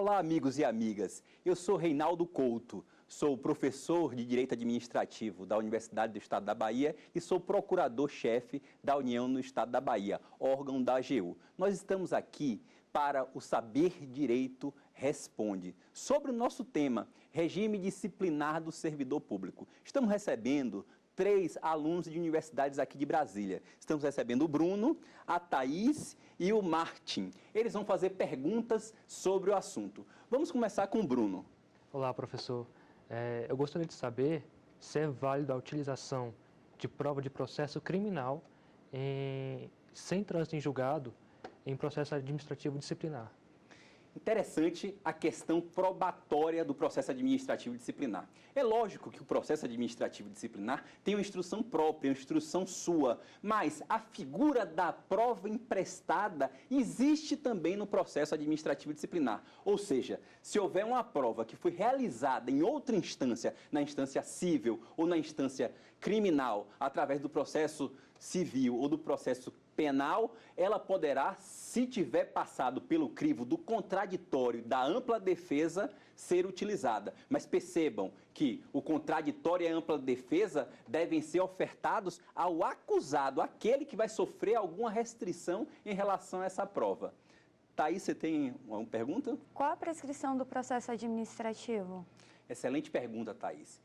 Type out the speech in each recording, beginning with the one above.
Olá, amigos e amigas. Eu sou Reinaldo Couto, sou professor de Direito Administrativo da Universidade do Estado da Bahia e sou procurador-chefe da União no Estado da Bahia, órgão da AGU. Nós estamos aqui para o Saber Direito Responde, sobre o nosso tema, regime disciplinar do servidor público. Estamos recebendo 3 alunos de universidades aqui de Brasília. Estamos recebendo o Bruno, a Thaís e o Martin. Eles vão fazer perguntas sobre o assunto. Vamos começar com o Bruno. Olá, professor. Eu gostaria de saber se é válido a utilização de prova de processo criminal sem trânsito em julgado em processo administrativo disciplinar. Interessante a questão probatória do processo administrativo disciplinar. É lógico que o processo administrativo disciplinar tem uma instrução própria, uma instrução sua, mas a figura da prova emprestada existe também no processo administrativo disciplinar. Ou seja, se houver uma prova que foi realizada em outra instância, na instância civil ou na instância criminal, através do processo civil ou do processo penal, ela poderá, se tiver passado pelo crivo do contraditório e da ampla defesa, ser utilizada. Mas percebam que o contraditório e a ampla defesa devem ser ofertados ao acusado, aquele que vai sofrer alguma restrição em relação a essa prova. Thaís, você tem uma pergunta? Qual a prescrição do processo administrativo? Excelente pergunta, Thaís.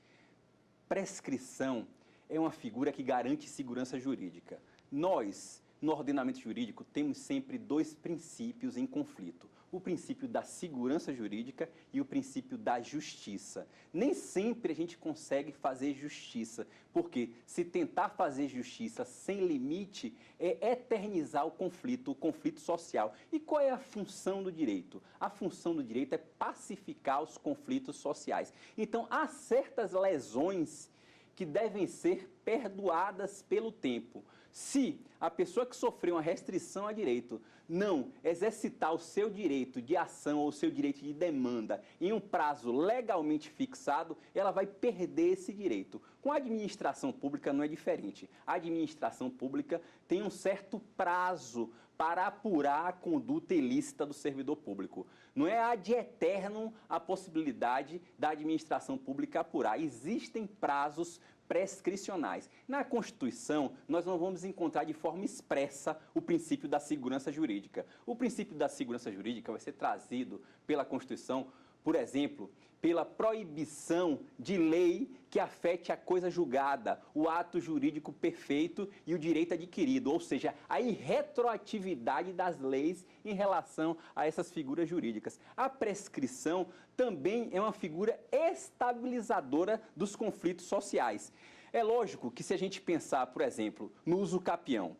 Prescrição é uma figura que garante segurança jurídica. Nós, no ordenamento jurídico, temos sempre 2 princípios em conflito. O princípio da segurança jurídica e o princípio da justiça. Nem sempre a gente consegue fazer justiça, porque se tentar fazer justiça sem limite é eternizar o conflito social. E qual é a função do direito? A função do direito é pacificar os conflitos sociais. Então, há certas lesões que devem ser perdoadas pelo tempo. Se a pessoa que sofreu uma restrição a direito não exercitar o seu direito de ação ou o seu direito de demanda em um prazo legalmente fixado, ela vai perder esse direito. Com a administração pública não é diferente. A administração pública tem um certo prazo para apurar a conduta ilícita do servidor público. Não é ad eterno a possibilidade da administração pública apurar. Existem prazos prescricionais. Na Constituição, nós não vamos encontrar de forma expressa o princípio da segurança jurídica. O princípio da segurança jurídica vai ser trazido pela Constituição, por exemplo, pela proibição de lei que afete a coisa julgada, o ato jurídico perfeito e o direito adquirido, ou seja, a irretroatividade das leis em relação a essas figuras jurídicas. A prescrição também é uma figura estabilizadora dos conflitos sociais. É lógico que se a gente pensar, por exemplo, no uso capião,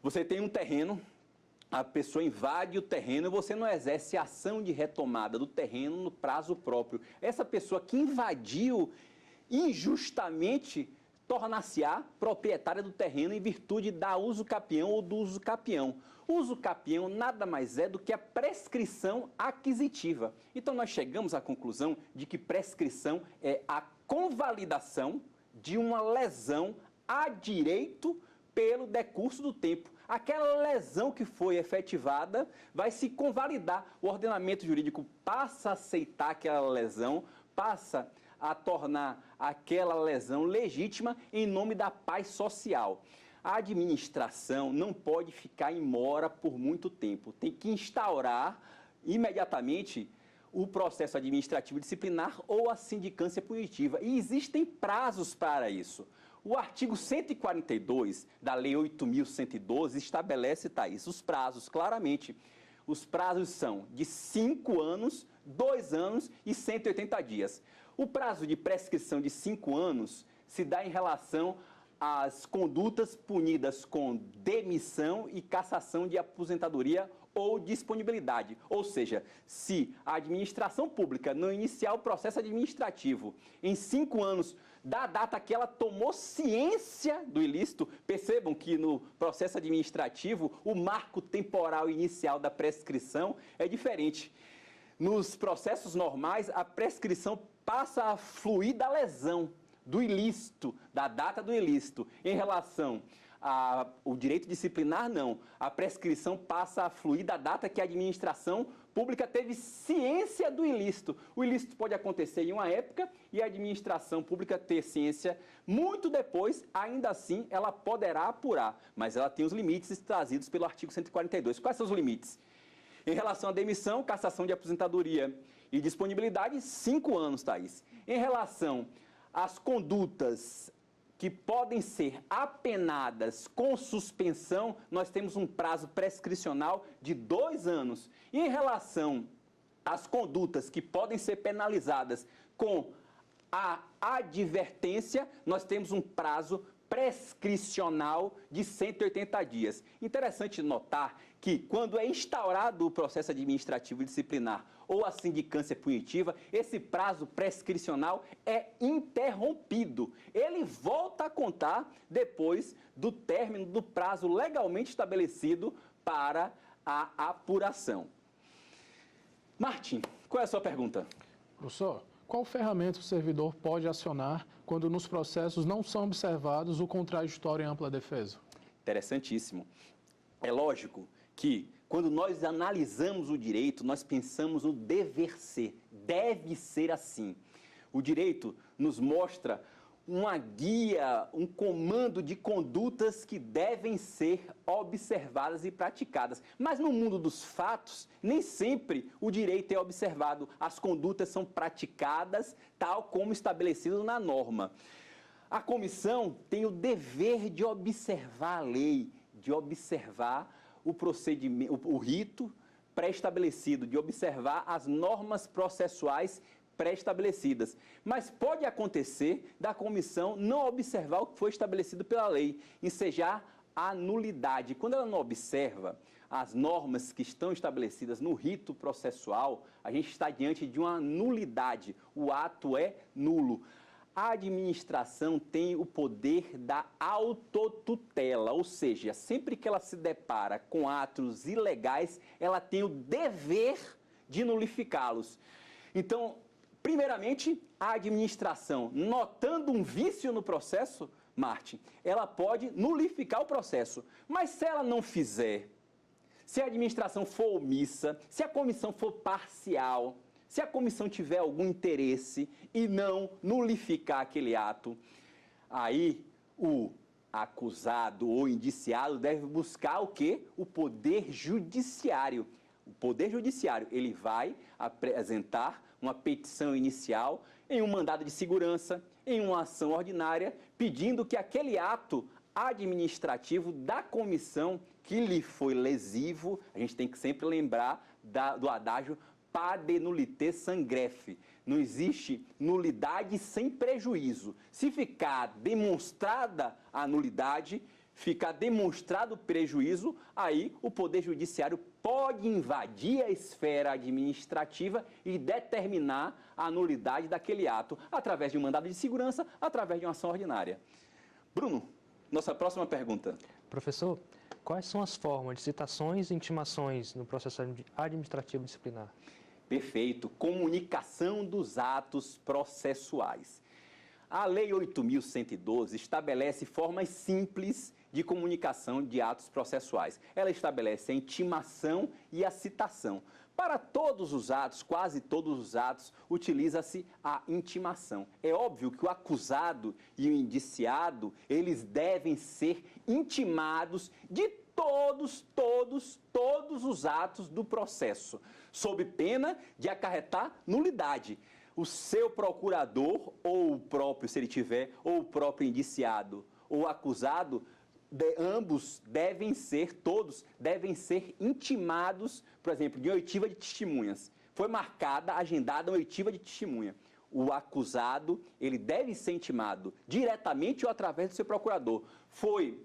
você tem um terreno, a pessoa invade o terreno e você não exerce a ação de retomada do terreno no prazo próprio. Essa pessoa que invadiu injustamente torna-se-á proprietária do terreno em virtude da uso capião ou do uso capião. O uso capião nada mais é do que a prescrição aquisitiva. Então nós chegamos à conclusão de que prescrição é a convalidação de uma lesão a direito pelo decurso do tempo. Aquela lesão que foi efetivada vai se convalidar. O ordenamento jurídico passa a aceitar aquela lesão, passa a tornar aquela lesão legítima em nome da paz social. A administração não pode ficar em mora por muito tempo. Tem que instaurar imediatamente o processo administrativo disciplinar ou a sindicância punitiva. E existem prazos para isso. O artigo 142 da Lei 8.112 estabelece, Thaís, os prazos claramente. Os prazos são de 5 anos, 2 anos e 180 dias. O prazo de prescrição de 5 anos se dá em relação às condutas punidas com demissão e cassação de aposentadoria ou disponibilidade. Ou seja, se a administração pública não iniciar o processo administrativo em 5 anos da data que ela tomou ciência do ilícito, percebam que no processo administrativo o marco temporal inicial da prescrição é diferente. Nos processos normais, a prescrição passa a fluir da lesão, do ilícito, da data do ilícito. Em relação ao direito disciplinar, não. A prescrição passa a fluir da data que a administração pública teve ciência do ilícito. O ilícito pode acontecer em uma época e a administração pública ter ciência muito depois, ainda assim ela poderá apurar, mas ela tem os limites trazidos pelo artigo 142. Quais são os limites? Em relação à demissão, cassação de aposentadoria e disponibilidade, 5 anos, Thaís. Em relação às condutas que podem ser apenadas com suspensão, nós temos um prazo prescricional de 2 anos. E em relação às condutas que podem ser penalizadas com a advertência, nós temos um prazo prescricional de 180 dias. Interessante notar que, quando é instaurado o processo administrativo disciplinar ou a sindicância punitiva, esse prazo prescricional é interrompido. Ele volta a contar depois do término do prazo legalmente estabelecido para a apuração. Martim, qual é a sua pergunta? Professor, qual ferramenta o servidor pode acionar quando nos processos não são observados o contraditório em ampla defesa? Interessantíssimo. É lógico que, quando nós analisamos o direito, nós pensamos no dever ser. Deve ser assim. O direito nos mostra uma guia, um comando de condutas que devem ser observadas e praticadas. Mas no mundo dos fatos, nem sempre o direito é observado. As condutas são praticadas tal como estabelecido na norma. A comissão tem o dever de observar a lei, de observar o procedimento, o rito pré-estabelecido, de observar as normas processuais pré-estabelecidas. Mas pode acontecer da comissão não observar o que foi estabelecido pela lei, ensejar a nulidade. Quando ela não observa as normas que estão estabelecidas no rito processual, a gente está diante de uma nulidade. O ato é nulo. A administração tem o poder da autotutela, ou seja, sempre que ela se depara com atos ilegais, ela tem o dever de nulificá-los. Então, primeiramente, a administração, notando um vício no processo, Martim, ela pode nulificar o processo. Mas se ela não fizer, se a administração for omissa, se a comissão for parcial, se a comissão tiver algum interesse e não nulificar aquele ato, aí o acusado ou indiciado deve buscar o quê? O Poder Judiciário. O Poder Judiciário, ele vai apresentar uma petição inicial em um mandado de segurança, em uma ação ordinária, pedindo que aquele ato administrativo da comissão que lhe foi lesivo, a gente tem que sempre lembrar do adágio pade nullité sans greffe. Não existe nulidade sem prejuízo. Se ficar demonstrada a nulidade, ficar demonstrado o prejuízo, aí o Poder Judiciário pode invadir a esfera administrativa e determinar a nulidade daquele ato, através de um mandado de segurança, através de uma ação ordinária. Bruno, nossa próxima pergunta. Professor, quais são as formas de citações e intimações no processo administrativo disciplinar? Perfeito. Comunicação dos atos processuais. A Lei 8.112 estabelece formas simples de comunicação de atos processuais. Ela estabelece a intimação e a citação. Para todos os atos, quase todos os atos, utiliza-se a intimação. É óbvio que o acusado e o indiciado, eles devem ser intimados de todos os atos do processo, sob pena de acarretar nulidade. O seu procurador, ou o próprio, se ele tiver, ou o próprio indiciado, ou acusado, ambos todos devem ser intimados, por exemplo, de oitiva de testemunhas. Foi marcada, agendada uma oitiva de testemunha. O acusado, ele deve ser intimado diretamente ou através do seu procurador. Foi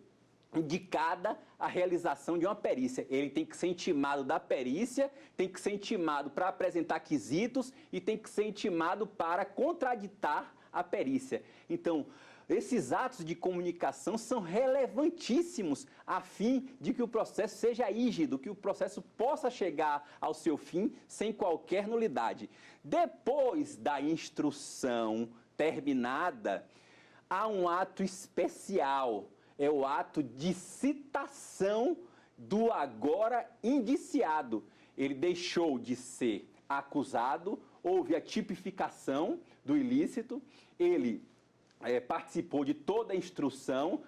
indicada a realização de uma perícia. Ele tem que ser intimado da perícia, tem que ser intimado para apresentar quesitos e tem que ser intimado para contraditar a perícia. Então, esses atos de comunicação são relevantíssimos a fim de que o processo seja rígido, que o processo possa chegar ao seu fim sem qualquer nulidade. Depois da instrução terminada, há um ato especial, é o ato de citação do agora indiciado. ele deixou de ser acusado, houve a tipificação do ilícito, ele participou de toda a instrução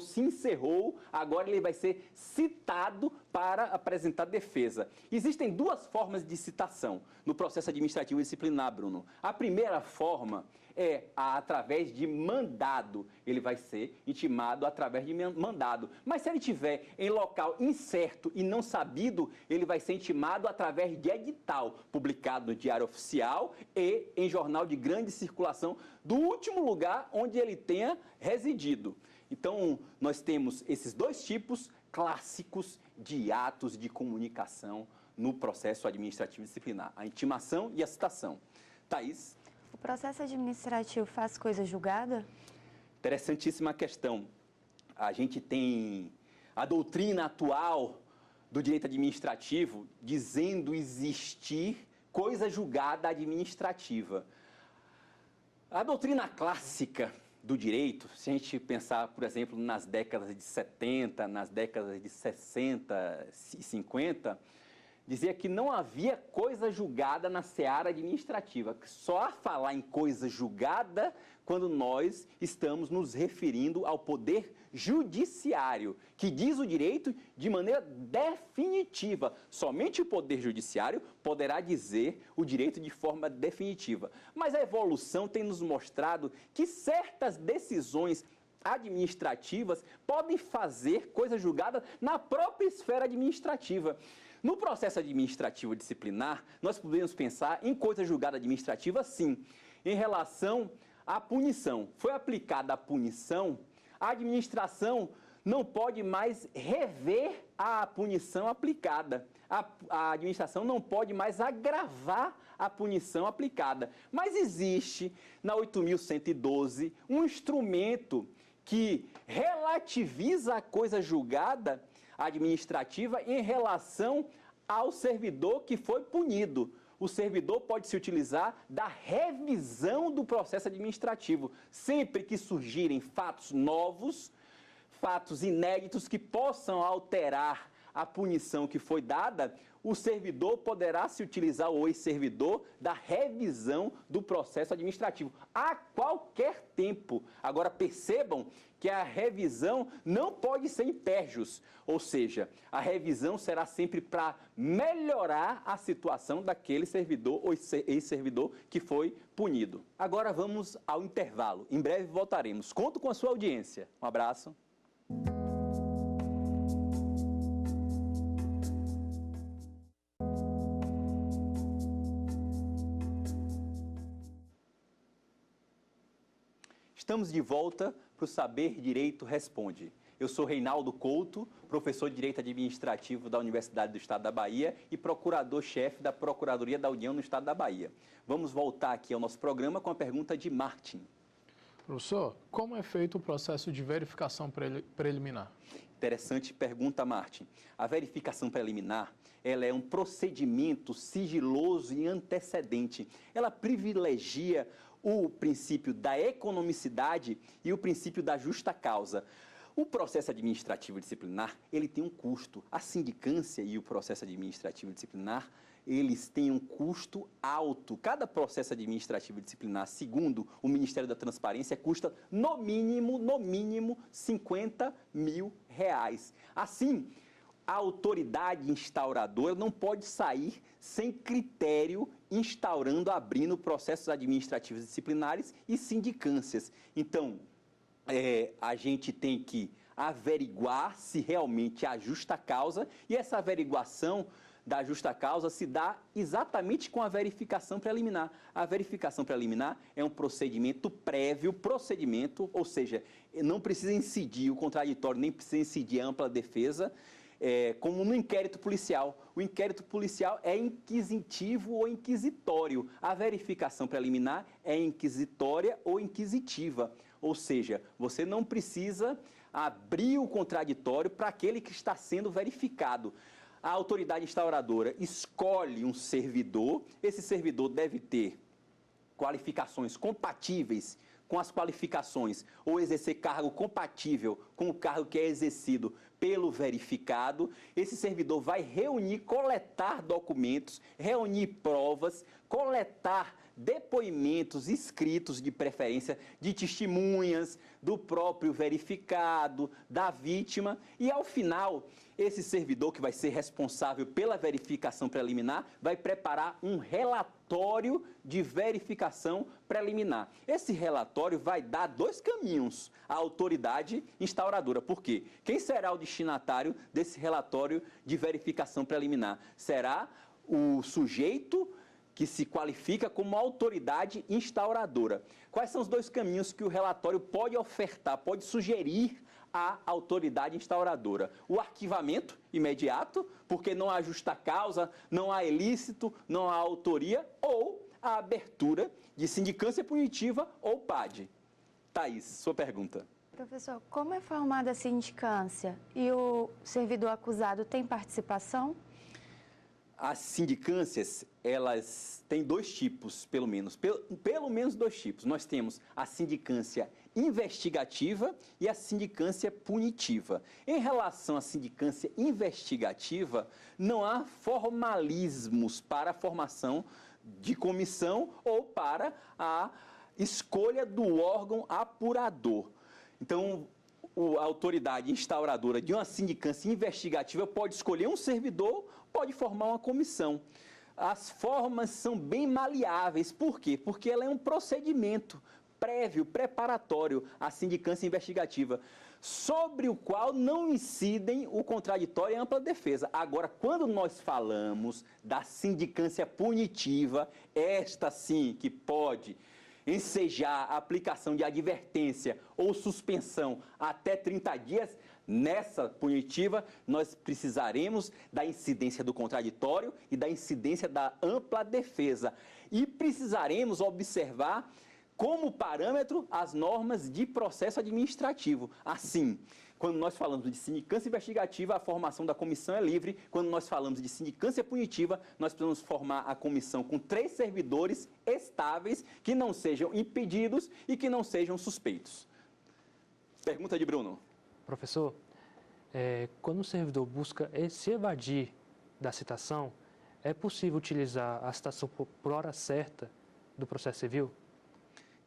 se encerrou, agora ele vai ser citado para apresentar defesa. Existem duas formas de citação no processo administrativo disciplinar, Bruno. A primeira forma é através de mandado. Ele vai ser intimado através de mandado. Mas se ele estiver em local incerto e não sabido, ele vai ser intimado através de edital, publicado no Diário Oficial e em jornal de grande circulação do último lugar onde ele tenha residido. Então, nós temos esses dois tipos clássicos de atos de comunicação no processo administrativo disciplinar, a intimação e a citação. Thaís? O processo administrativo faz coisa julgada? Interessantíssima questão. A gente tem a doutrina atual do direito administrativo dizendo existir coisa julgada administrativa. A doutrina clássica do direito, se a gente pensar, por exemplo, nas décadas de 70, nas décadas de 60 e 50, dizia que não havia coisa julgada na seara administrativa, que só a falar em coisa julgada quando nós estamos nos referindo ao poder judiciário, que diz o direito de maneira definitiva. Somente o poder judiciário poderá dizer o direito de forma definitiva. Mas a evolução tem nos mostrado que certas decisões administrativas podem fazer coisa julgada na própria esfera administrativa. No processo administrativo disciplinar, nós podemos pensar em coisa julgada administrativa, sim, em relação à punição. Foi aplicada a punição, a administração não pode mais rever a punição aplicada. A administração não pode mais agravar a punição aplicada. Mas existe, na 8.112, um instrumento que relativiza a coisa julgada administrativa em relação ao servidor que foi punido. O servidor pode se utilizar da revisão do processo administrativo, sempre que surgirem fatos novos, fatos inéditos que possam alterar a punição que foi dada, o servidor poderá se utilizar, o ex-servidor, da revisão do processo administrativo a qualquer tempo. Agora percebam que a revisão não pode ser impérgios, ou seja, a revisão será sempre para melhorar a situação daquele servidor ou ex-servidor que foi punido. Agora vamos ao intervalo. Em breve voltaremos. Conto com a sua audiência. Um abraço. Estamos de volta para o Saber Direito Responde. Eu sou Reinaldo Couto, professor de Direito Administrativo da Universidade do Estado da Bahia e procurador-chefe da Procuradoria da União no Estado da Bahia. Vamos voltar aqui ao nosso programa com a pergunta de Martin. Professor, como é feito o processo de verificação preliminar? Interessante pergunta, Martin. A verificação preliminar, ela é um procedimento sigiloso e antecedente. Ela privilegia o princípio da economicidade e o princípio da justa causa. O processo administrativo disciplinar, ele tem um custo. A sindicância e o processo administrativo disciplinar, eles têm um custo alto. Cada processo administrativo disciplinar, segundo o Ministério da Transparência, custa no mínimo 50 mil reais. Assim, a autoridade instauradora não pode sair sem critério instaurando, abrindo processos administrativos disciplinares e sindicâncias. Então, a gente tem que averiguar se realmente há justa causa e essa averiguação da justa causa se dá exatamente com a verificação preliminar. A verificação preliminar é um procedimento prévio, ou seja, não precisa incidir o contraditório, nem precisa incidir a ampla defesa, como no inquérito policial. O inquérito policial é inquisitivo ou inquisitório. A verificação preliminar é inquisitória ou inquisitiva. Ou seja, você não precisa abrir o contraditório para aquele que está sendo verificado. A autoridade instauradora escolhe um servidor, esse servidor deve ter qualificações compatíveis com as qualificações ou exercer cargo compatível com o cargo que é exercido pelo verificado. Esse servidor vai reunir, coletar documentos, reunir provas, coletar depoimentos escritos, de preferência de testemunhas, do próprio verificado, da vítima, e ao final, esse servidor que vai ser responsável pela verificação preliminar vai preparar um relatório de verificação preliminar. Esse relatório vai dar 2 caminhos à autoridade instauradora. Por quê? Quem será o destinatário desse relatório de verificação preliminar? Será o sujeito que se qualifica como autoridade instauradora. Quais são os 2 caminhos que o relatório pode ofertar, pode sugerir à autoridade instauradora? O arquivamento imediato, porque não há justa causa, não há ilícito, não há autoria, ou a abertura de sindicância punitiva ou PAD. Thaís, sua pergunta. Professor, como é formada a sindicância e o servidor acusado tem participação? As sindicâncias, elas têm 2 tipos, pelo menos 2 tipos. Nós temos a sindicância investigativa e a sindicância punitiva. Em relação à sindicância investigativa, não há formalismos para a formação de comissão ou para a escolha do órgão apurador. Então, a autoridade instauradora de uma sindicância investigativa pode escolher um servidor, pode formar uma comissão. As formas são bem maleáveis. Por quê? Porque ela é um procedimento prévio, preparatório à sindicância investigativa, sobre o qual não incidem o contraditório e a ampla defesa. Agora, quando nós falamos da sindicância punitiva, esta sim que pode ensejar a aplicação de advertência ou suspensão até 30 dias, nessa punitiva, nós precisaremos da incidência do contraditório e da incidência da ampla defesa. E precisaremos observar como parâmetro as normas de processo administrativo. Assim, quando nós falamos de sindicância investigativa, a formação da comissão é livre. Quando nós falamos de sindicância punitiva, nós precisamos formar a comissão com 3 servidores estáveis, que não sejam impedidos e que não sejam suspeitos. Pergunta de Bruno. Professor, quando o servidor busca se evadir da citação, é possível utilizar a citação por hora certa do processo civil?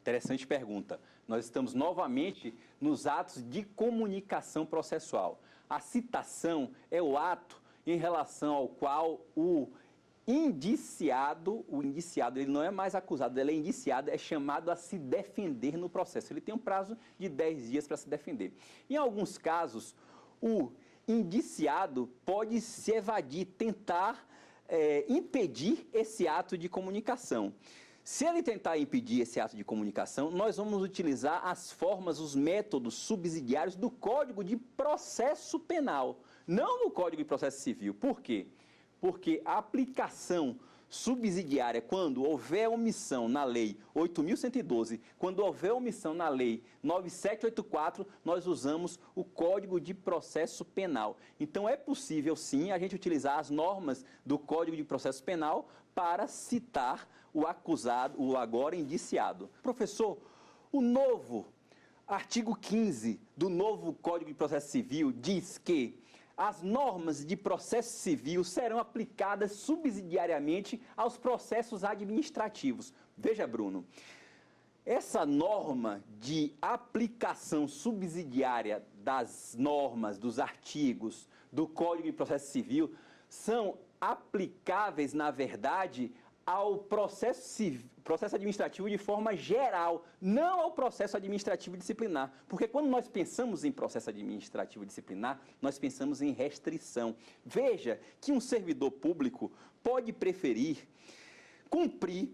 Interessante pergunta. Nós estamos novamente nos atos de comunicação processual. A citação é o ato em relação ao qual o indiciado ele não é mais acusado, ele é indiciado, é chamado a se defender no processo. Ele tem um prazo de 10 dias para se defender. Em alguns casos, o indiciado pode se evadir, tentar impedir esse ato de comunicação. Se ele tentar impedir esse ato de comunicação, nós vamos utilizar as formas, os métodos subsidiários do Código de Processo Penal, não no Código de Processo Civil. Por quê? Porque a aplicação subsidiária, quando houver omissão na Lei 8.112, quando houver omissão na Lei 9784, nós usamos o Código de Processo Penal. Então, é possível, sim, a gente utilizar as normas do Código de Processo Penal para citar o acusado, o agora indiciado. Professor, o novo artigo 15 do novo Código de Processo Civil diz que as normas de processo civil serão aplicadas subsidiariamente aos processos administrativos. Veja, Bruno, essa norma de aplicação subsidiária das normas, dos artigos do Código de Processo Civil são aplicáveis, na verdade, ao processo administrativo de forma geral, não ao processo administrativo disciplinar. Porque quando nós pensamos em processo administrativo disciplinar, nós pensamos em restrição. Veja que um servidor público pode preferir cumprir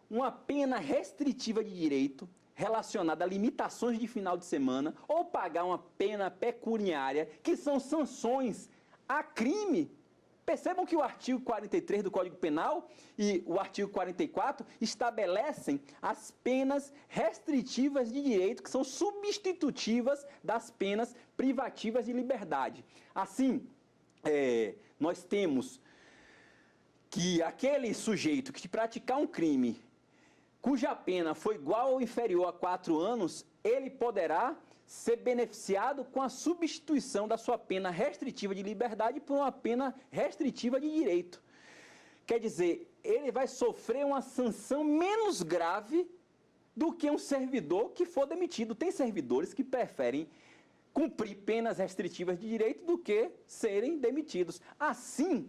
uma pena restritiva de direito relacionada a limitações de final de semana ou pagar uma pena pecuniária, que são sanções a crime. Percebam que o artigo 43 do Código Penal e o artigo 44 estabelecem as penas restritivas de direito, que são substitutivas das penas privativas de liberdade. Assim, nós temos que aquele sujeito que praticar um crime cuja pena foi igual ou inferior a 4 anos, ele poderá ser beneficiado com a substituição da sua pena restritiva de liberdade por uma pena restritiva de direito. Quer dizer, ele vai sofrer uma sanção menos grave do que um servidor que for demitido. Tem servidores que preferem cumprir penas restritivas de direito do que serem demitidos. Assim,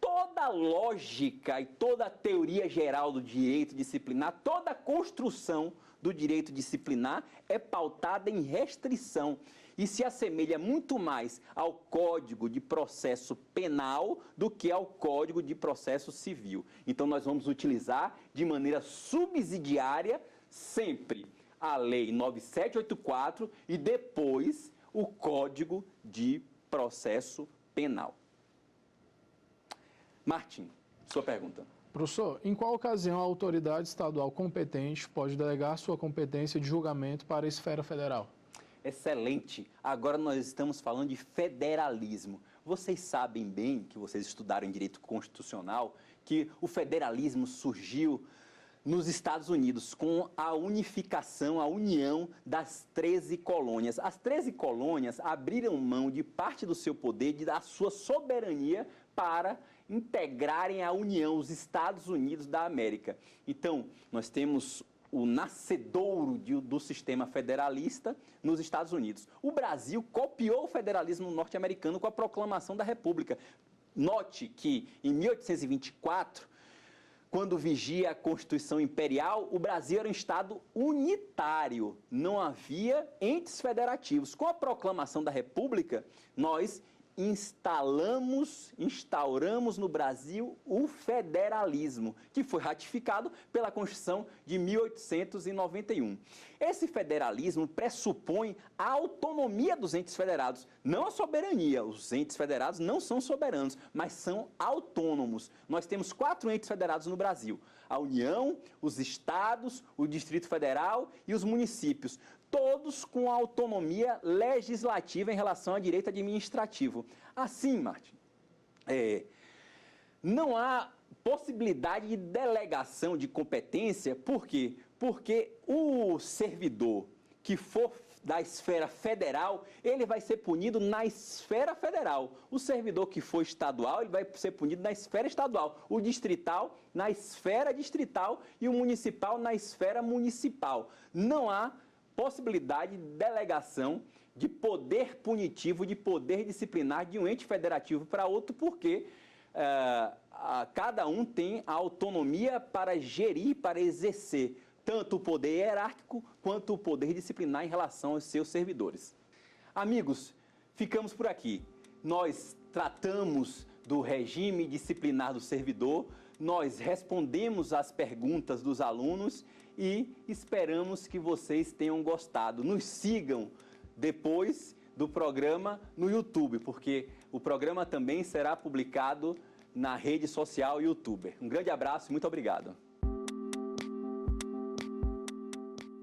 toda a lógica e toda a teoria geral do direito disciplinar, toda a construção do direito disciplinar é pautada em restrição e se assemelha muito mais ao Código de Processo Penal do que ao Código de Processo Civil. Então, nós vamos utilizar de maneira subsidiária sempre a Lei 9784 e depois o Código de Processo Penal. Martim, sua pergunta. Professor, em qual ocasião a autoridade estadual competente pode delegar sua competência de julgamento para a esfera federal? Excelente. Agora nós estamos falando de federalismo. Vocês sabem bem, que vocês estudaram em direito constitucional, que o federalismo surgiu nos Estados Unidos com a unificação, a união das 13 colônias. As 13 colônias abriram mão de parte do seu poder, da sua soberania, para integrarem a União, os Estados Unidos da América. Então, nós temos o nascedouro do sistema federalista nos Estados Unidos. O Brasil copiou o federalismo norte-americano com a proclamação da República. Note que, em 1824, quando vigia a Constituição Imperial, o Brasil era um Estado unitário, não havia entes federativos. Com a proclamação da República, nós instauramos no Brasil o federalismo, que foi ratificado pela Constituição de 1891. Esse federalismo pressupõe a autonomia dos entes federados, não a soberania. Os entes federados não são soberanos, mas são autônomos. Nós temos 4 entes federados no Brasil: a União, os estados, o Distrito Federal e os municípios. Todos com autonomia legislativa em relação ao direito administrativo. Assim, Martim, não há possibilidade de delegação de competência. Por quê? Porque o servidor que for da esfera federal, ele vai ser punido na esfera federal. O servidor que for estadual, ele vai ser punido na esfera estadual. O distrital, na esfera distrital, e o municipal, na esfera municipal. Não há possibilidade de delegação de poder punitivo, de poder disciplinar de um ente federativo para outro, porque cada um tem a autonomia para gerir, para exercer tanto o poder hierárquico quanto o poder disciplinar em relação aos seus servidores. Amigos, ficamos por aqui. Nós tratamos do regime disciplinar do servidor, nós respondemos às perguntas dos alunos e esperamos que vocês tenham gostado. Nos sigam depois do programa no YouTube, porque o programa também será publicado na rede social YouTuber. Um grande abraço e muito obrigado.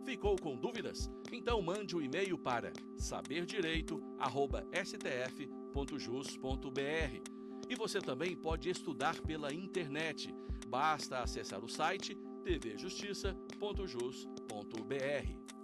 Ficou com dúvidas? Então mande um e-mail para saberdireito@stf.jus.br. E você também pode estudar pela internet. Basta acessar o site tvjustiça.jus.br.